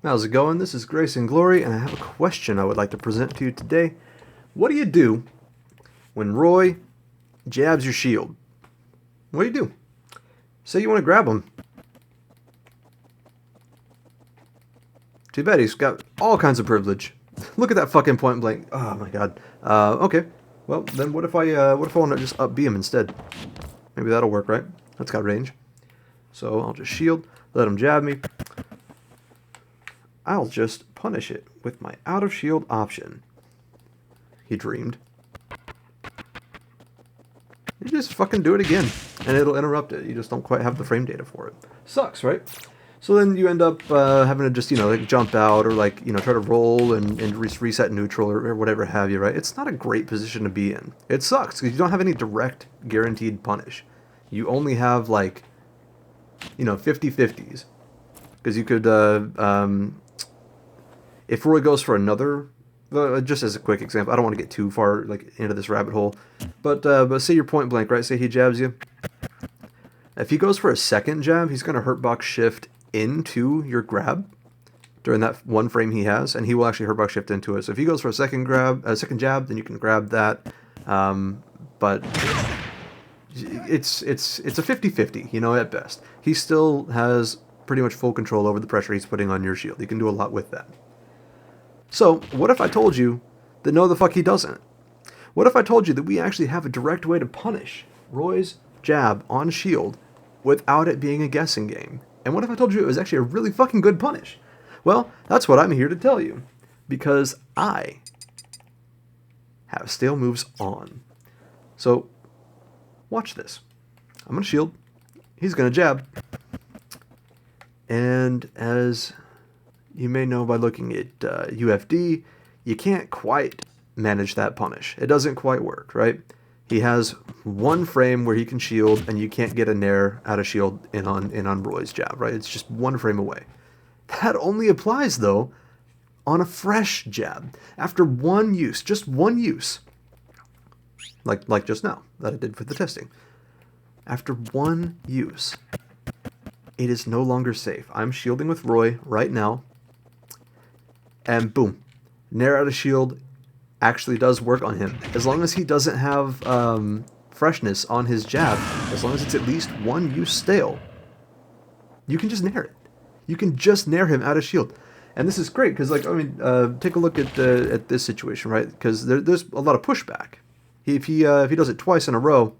How's it going? This is Grace and Glory, and I have a question I would like to present to you today. What do you do when Roy jabs your shield? What do you do? Say you want to grab him. Too bad he's got all kinds of privilege. Look at that fucking point blank. Oh my god. Okay. Well, then what if I want to just up B him instead? Maybe that'll work, right? That's got range. So I'll just shield, let him jab me. I'll just punish it with my out of shield option. He dreamed. You just fucking do it again, and it'll interrupt it. You just don't quite have the frame data for it. Sucks, right? So then you end up having to just, like jump out or like, try to roll and reset neutral or whatever have you, right? It's not a great position to be in. It sucks because you don't have any direct guaranteed punish. You only have like, 50-50s. Because you could, if Roy goes for another, just as a quick example, I don't want to get too far like into this rabbit hole, but say you're point blank, right? Say he jabs you. If he goes for a second jab, he's going to hurt box shift into your grab during that one frame he has, and he will actually hurt box shift into it. So if he goes for a second jab, then you can grab that. But it's a 50-50, at best. He still has pretty much full control over the pressure he's putting on your shield. He can do a lot with that. So, what if I told you that no the fuck he doesn't? What if I told you that we actually have a direct way to punish Roy's jab on shield without it being a guessing game? And what if I told you it was actually a really fucking good punish? Well, that's what I'm here to tell you. Because I have stale moves on. So, watch this. I'm going to shield. He's going to jab. And as you may know by looking at UFD, you can't quite manage that punish. It doesn't quite work, right? He has one frame where he can shield, and you can't get a nair out of shield in on Roy's jab, right? It's just one frame away. That only applies, though, on a fresh jab. After one use, just one use, like just now, that I did for the testing. After one use, it is no longer safe. I'm shielding with Roy right now, and boom, nair out of shield actually does work on him. As long as he doesn't have freshness on his jab, as long as it's at least one use stale, you can just nair it. You can just nair him out of shield. And this is great because, take a look at this situation, right? Because there's a lot of pushback. If he does it twice in a row,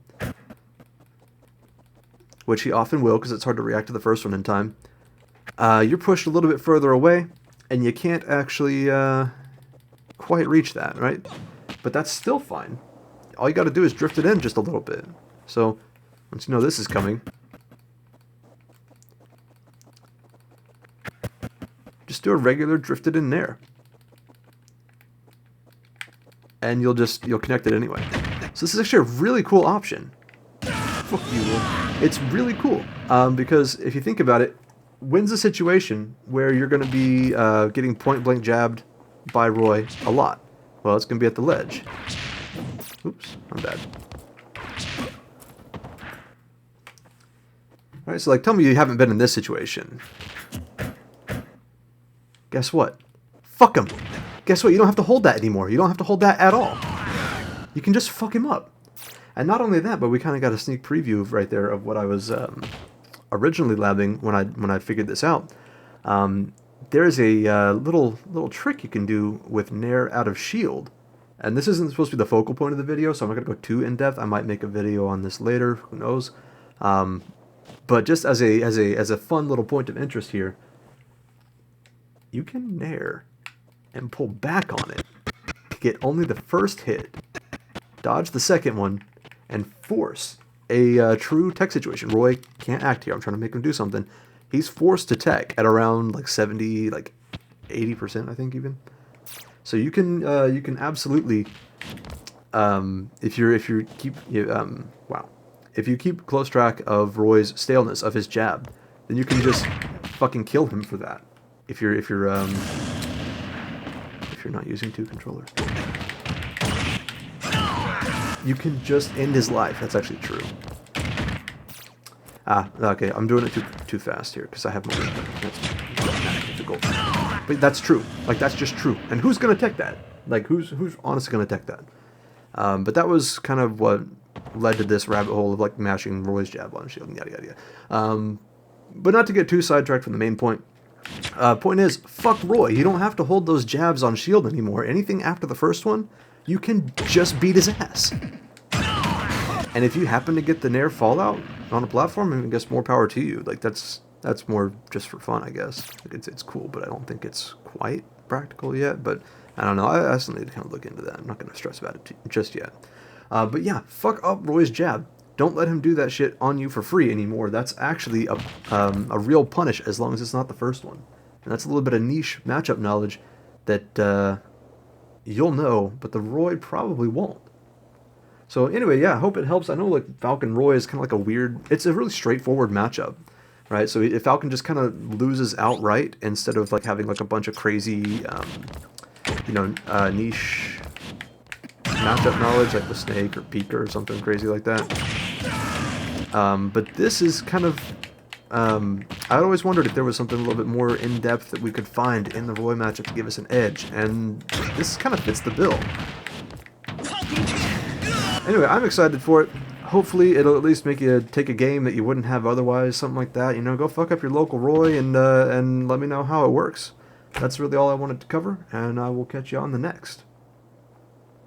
which he often will because it's hard to react to the first one in time, you're pushed a little bit further away, and you can't actually quite reach that, right? But that's still fine. All you got to do is drift it in just a little bit. So once you know this is coming, just do a regular drifted in nair, and you'll connect it anyway. So this is actually a really cool option. Fuck you, Will. It's really cool because if you think about it, when's a situation where you're going to be getting point blank jabbed by Roy a lot? Well, it's going to be at the ledge. Oops, I'm bad. Alright, so tell me you haven't been in this situation. Guess what? Fuck him. Guess what? You don't have to hold that anymore. You don't have to hold that at all. You can just fuck him up. And not only that, but we kind of got a sneak preview right there of what I was originally labbing when I figured this out. There's a little trick you can do with nair out of shield, and this isn't supposed to be the focal point of the video, so I'm not gonna go too in depth. I might make a video on this later. Who knows? But just as a fun little point of interest here, you can nair and pull back on it to get only the first hit, dodge the second one, and force a true tech situation. Roy can't act here. I'm trying to make him do something. He's forced to tech at around 70, 80%, I think even. So you can absolutely, if you keep close track of Roy's staleness of his jab, then you can just fucking kill him for that. If you're not using two controllers. You can just end his life. That's actually true. Okay, I'm doing it too fast here because I have more. That's difficult. But that's true. Like, that's just true. And who's going to tech that? Like, who's honestly going to tech that? But that was kind of what led to this rabbit hole of, like, mashing Roy's jab on shield and yada, yada, yada. But not to get too sidetracked from the main point. Point is, fuck Roy. You don't have to hold those jabs on shield anymore. Anything after the first one, you can just beat his ass. And if you happen to get the Nair Fallout on a platform, I guess more power to you. Like, that's more just for fun, I guess. It's cool, but I don't think it's quite practical yet. But I don't know. I still need to kind of look into that. I'm not going to stress about it just yet. But yeah, fuck up Roy's jab. Don't let him do that shit on you for free anymore. That's actually a real punish, as long as it's not the first one. And that's a little bit of niche matchup knowledge that you'll know, but the Roy probably won't. So anyway, yeah, I hope it helps. I know, like, Falcon Roy is kind of like a weird... It's a really straightforward matchup, right? So if Falcon just kind of loses outright instead of, like, having, like, a bunch of crazy, niche matchup knowledge, like the Snake or Pika or something crazy like that. But this is kind of... I always wondered if there was something a little bit more in-depth that we could find in the Roy matchup to give us an edge, and this kind of fits the bill. Anyway, I'm excited for it. Hopefully, it'll at least make you take a game that you wouldn't have otherwise, something like that. You know, go fuck up your local Roy and let me know how it works. That's really all I wanted to cover, and I will catch you on the next.